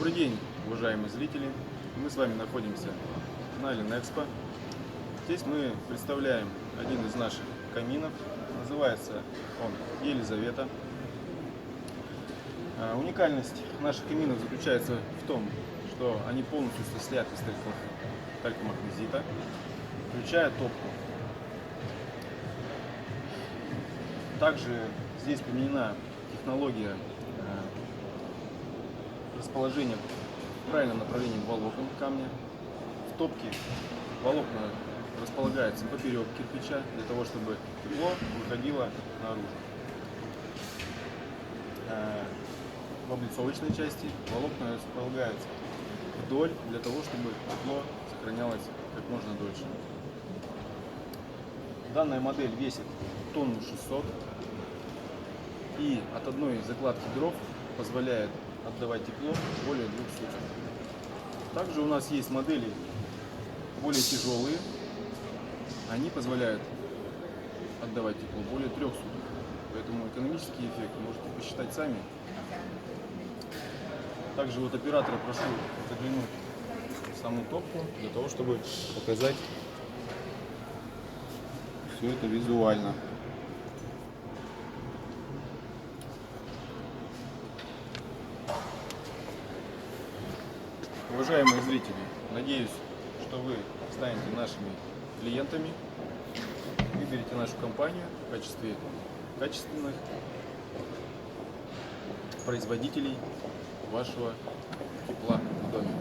Добрый день, уважаемые зрители! Мы с вами находимся на Ленэкспо. Здесь мы представляем один из наших каминов. Называется он Елизавета. Уникальность наших каминов заключается в том, что они полностью состоят из талькомагнезита, включая топку. Также здесь применена технология расположения в правильном направлении волокон камня. В топке волокна располагаются поперек кирпича, для того, чтобы тепло выходило наружу. В облицовочной части волокна располагаются вдоль, для того, чтобы тепло сохранялось как можно дольше. Данная модель весит 1,6 тонн и от одной закладки дров позволяет отдавать тепло более 2 суток. Также у нас есть модели более тяжелые, они позволяют отдавать тепло более 3 суток. Поэтому экономический эффект можете посчитать сами. Также вот оператора прошу заглянуть в саму топку, для того, чтобы показать все это визуально. Уважаемые зрители, надеюсь, что вы станете нашими клиентами, выберете нашу компанию в качестве качественных производителей вашего тепла в доме.